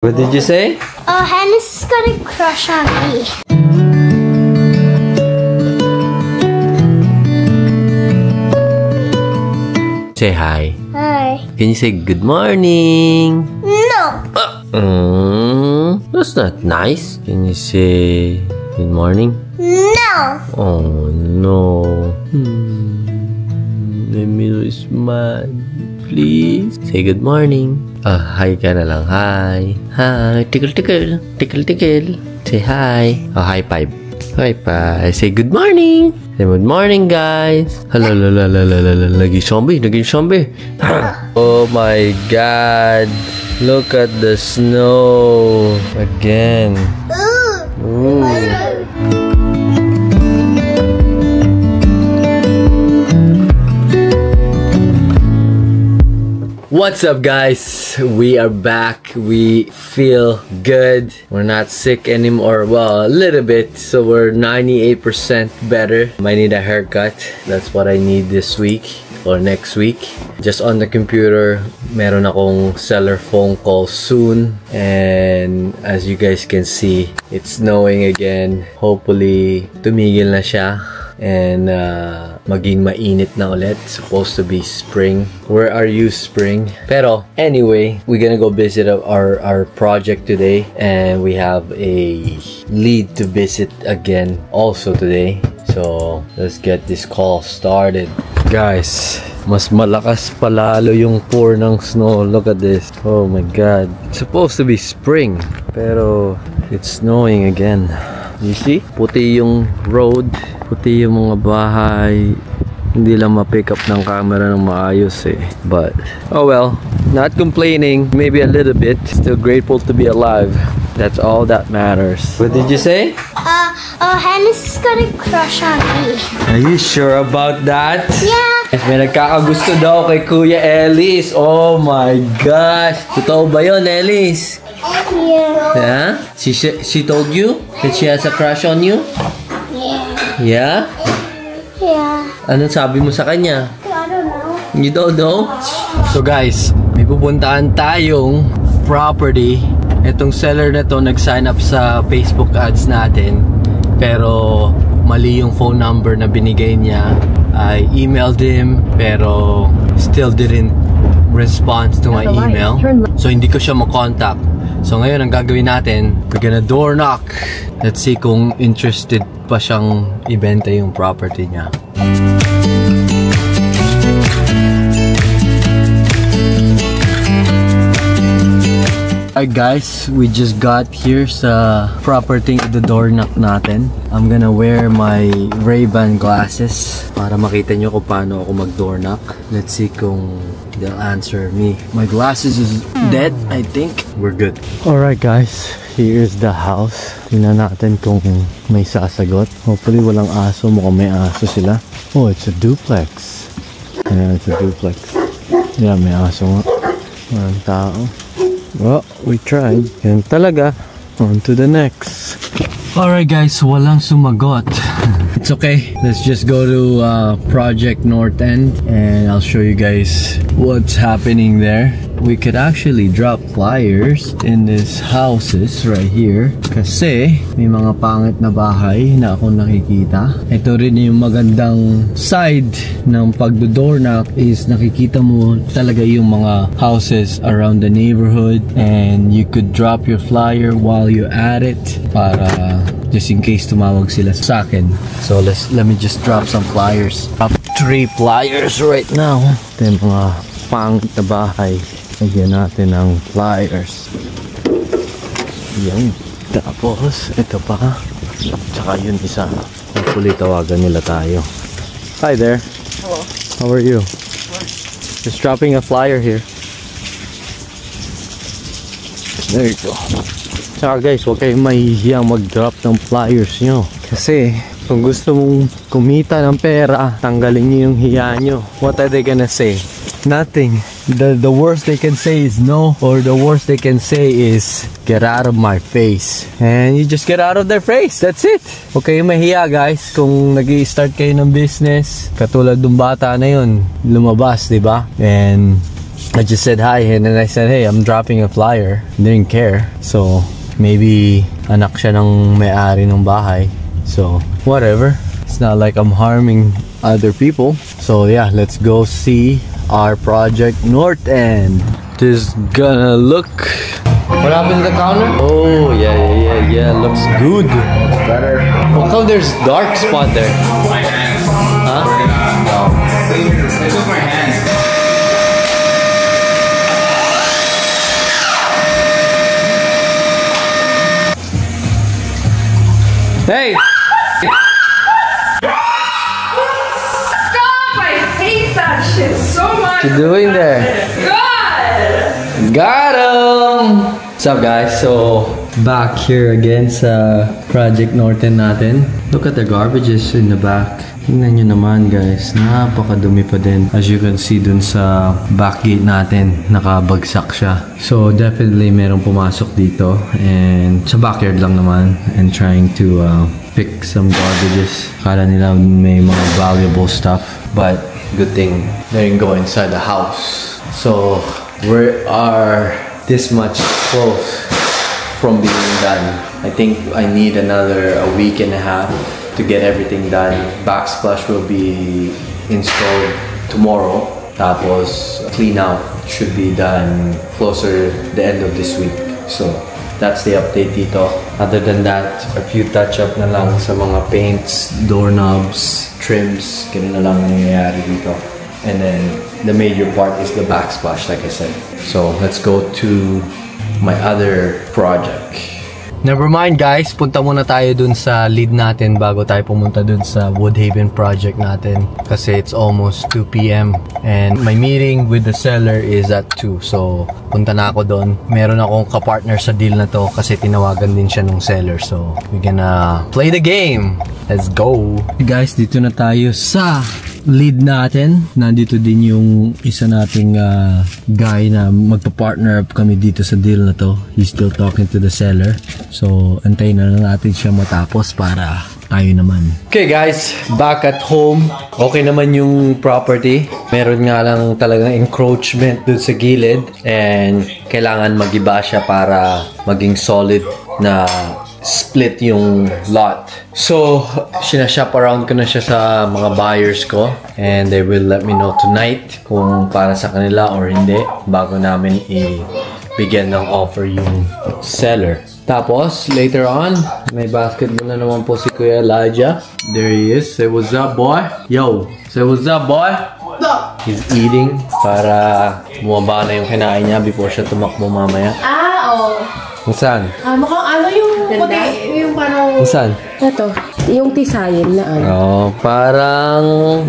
What did you say? Hannah's got a crush on me. Say hi. Hi. Can you say good morning? No. That's not nice. Can you say good morning? No. Oh no. Emil is mad. Please say good morning. Hi ka na lang. Hi. Hi. Tickle, tickle. Tickle, tickle. Say hi. High five. High five. Say good morning. Say good morning, guys. Hello, Naging zombie. Naging zombie. Oh my God. Look at the snow. Again. Ooh. What's up, guys? We are back. We feel good. We're not sick anymore. Well, a little bit. So we're 98% better. I need a haircut. That's what I need this week or next week. Just on the computer, meron akong seller phone call soon. And as you guys can see, it's snowing again. Hopefully, tumigil na siya. And maging mainit na ulit. Supposed to be spring. Where are you, spring? Pero anyway, we're gonna go visit our project today, and we have a lead to visit again also today. So let's get this call started. Guys, mas malakas palalo yung pour ng snow. Look at this. Oh my God. It's supposed to be spring, pero it's snowing again. You see? Puti yung road, puti yung mga bahay. Hindi lang ma-pick up ng camera ng maayos eh. But, oh well, not complaining. Maybe a little bit. Still grateful to be alive. That's all that matters. What did you say? Hannah's got a crush on me. Are you sure about that? Yeah. May nagkakagusto daw kay Kuya Ellis. Oh my gosh. Totoo ba yun, Ellis? Yeah. Yeah? She told you that she has a crush on you? Yeah. Yeah? Yeah. Anong sabi mo sa kanya? I don't know. You don't know? So guys, may pupuntaan tayong property. Itong seller na to nag-sign up sa Facebook ads natin. Pero mali yung phone number na binigay niya. I emailed him pero still didn't respond to my email. So hindi ko siya makontakt. So ngayon ang gagawin natin, we're gonna door knock. Let's see kung interested pa siyang ibenta yung property niya. Alright guys, we just got here sa property the door knock natin. I'm gonna wear my Ray-Ban glasses para makita nyo kung paano ako mag door knock. Let's see kung they'll answer me. My glasses is dead, I think. We're good. Alright guys, here's the house. Tingnan natin kung may sasagot. Hopefully walang aso. Mukhang may aso sila. Oh, it's a duplex. Yeah, it's a duplex. Yeah, may aso nga. Walang tao. Well, we tried. Yan talaga. On to the next. Alright guys, walang sumagot. It's okay. Let's just go to Project North End and I'll show you guys what's happening there. We could actually drop flyers in these houses right here kasi may mga pangit na bahay na ako nakikita. Ito rin yung magandang side ng pagdo-door knock is nakikita mo talaga yung mga houses around the neighborhood and you could drop your flyer while you're at it para just in case tumawag sila sa akin. So let me just drop some flyers. Drop 3 flyers right now. Ito yung mga pangit na bahay. Lagyan natin ng flyers. Yan. Tapos, ito pa. Tsaka yun isa. Hopefully, tawagan nila tayo. Hi there. Hello. How are you? What? Just dropping a flyer here. There you go. Tsaka guys, huwag kayong mahihiyang mag-drop ng flyers nyo. Kasi, kung gusto mong kumita ng pera, tanggalin nyo yung hiya nyo. What are they gonna say? Nothing. The worst they can say is no, or the worst they can say is get out of my face. And you just get out of their face. That's it. Okay, mahiya guys kung nag-i-start kayo ng business. Katulad ng bata na yun, lumabas, 'di ba? And I just said hi, and then I said, hey, I'm dropping a flyer. Didn't care. So, maybe anak siya ng may-ari ng bahay. So, whatever. It's not like I'm harming other people. So, yeah, let's go see our project North End. This is gonna look... What happened to the counter? Oh, yeah. Looks good. Looks better. How come there's dark spot there? Huh? No. It's just my hands. Hey! Stop! I hate that shit so much. What you doing there? God! Got him! What's up, guys? So, back here again sa Project North End natin. Look at the garbages in the back. Tingnan nyo naman, guys. Napakadumi pa din. As you can see dun sa back gate natin, nakabagsak siya. So, definitely merong pumasok dito. And sa backyard lang naman. And trying to pick some garbages. Kala nila may mga valuable stuff. But, good thing they didn't go inside the house. So, we are this much close from being done. I think I need another a week and a half to get everything done. Backsplash will be installed tomorrow. Tapos clean out should be done closer the end of this week. So that's the update dito. Other than that, a few touch-up na lang sa mga paints, doorknobs, trims. Ganun na lang nangyayari dito. And then the major part is the backsplash, like I said. So let's go to my other project. Never mind, guys, punta muna tayo dun sa lead natin bago tayo pumunta dun sa Woodhaven project natin kasi it's almost 2 PM and my meeting with the seller is at 2. So punta na ako doon. Meron akong kapartner sa deal na to kasi tinawagan din siya nung seller. So we're gonna play the game. Let's go. Guys, dito na tayo sa lead natin. Nandito din yung isa nating guy na magpa-partner up kami dito sa deal na to. He's still talking to the seller. So, antayin na lang natin siya matapos para tayo naman. Okay guys, back at home. Okay naman yung property. Meron nga lang talagang encroachment dun sa gilid and kailangan mag-iba siya para maging solid na split yung lot. So, sinashop around ko na siya sa mga buyers ko and they will let me know tonight kung para sa kanila or hindi bago namin ibigyan ng offer yung seller. Tapos, later on, may basketball na naman po si Kuya Elijah. There he is. Say what's up, boy. Yo, say what's up, boy. He's eating para bumaba na yung kinain niya before siya tumakbo mamaya. Oo. Saan? Mukhang ano yung puti, yung parang... Saan? Ito, yung tisayin na ano. Oh, parang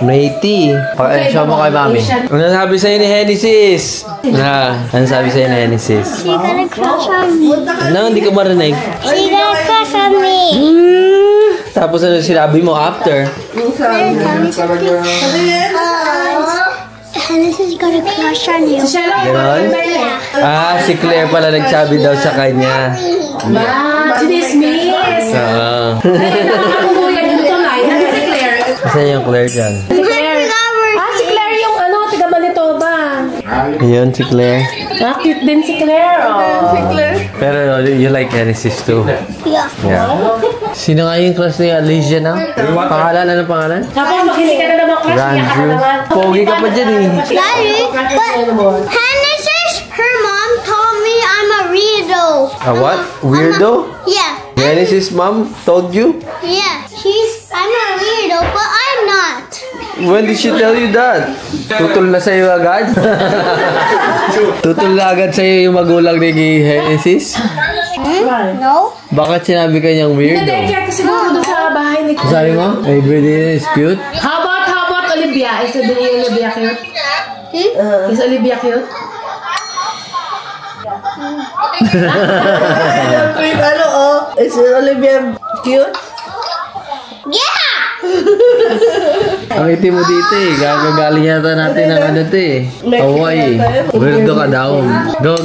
may tea. Pakainsya mo kay mami. Ano sabi sa'yo ni Genesis? Ano sabi sa'yo ni Genesis? She got a crush on me. Ano, hindi ka marinig? She got a crush on me. Tapos ano sinabi mo after? Genesis got a crush on you. Ganon? Si Claire pala nagsabi daw sa kanya. Chinismis! Nakakumuyan yung tunay. Nasa si Claire. Kasi yung Claire dyan. Si Claire. Si Claire yung ano, taga Manitoba. Ayun, si Claire. Cute din si Claire. Si Claire. Pero you like Genesis too? Yeah. Sino nga yung crush ni Alicia na? Pangalan? Ano pangalan? Tapos makinig ka na naman crush. Andrew. Pogi ka pa dyan eh. Daddy, but Genesis, her mom told me I'm a weirdo. A what? Weirdo? Yeah. Genesis mom told you? Yeah. I'm a weirdo, but I'm not. When did she tell you that? Tutol na sa'yo agad? Tutol na agad sa'yo yung magulang ni Genesis? No. Bakit sinabi kanyang weirdo? Hindi, kaya kasi doon sa bahay ni Claire. Sabi mo? Everything is cute? How about Olivia? Is Olivia cute? Is Olivia cute? Is Olivia cute? Yeah. Ang itim mo dito eh. Gagaling yata natin ng ano to eh. Hawaii. Weirdo ka daw. Go.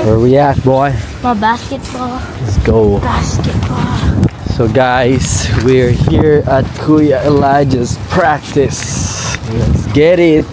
Where we at, boy? For basketball. Let's go. Basketball. So guys, we're here at Kuya Elijah's practice. Let's get it.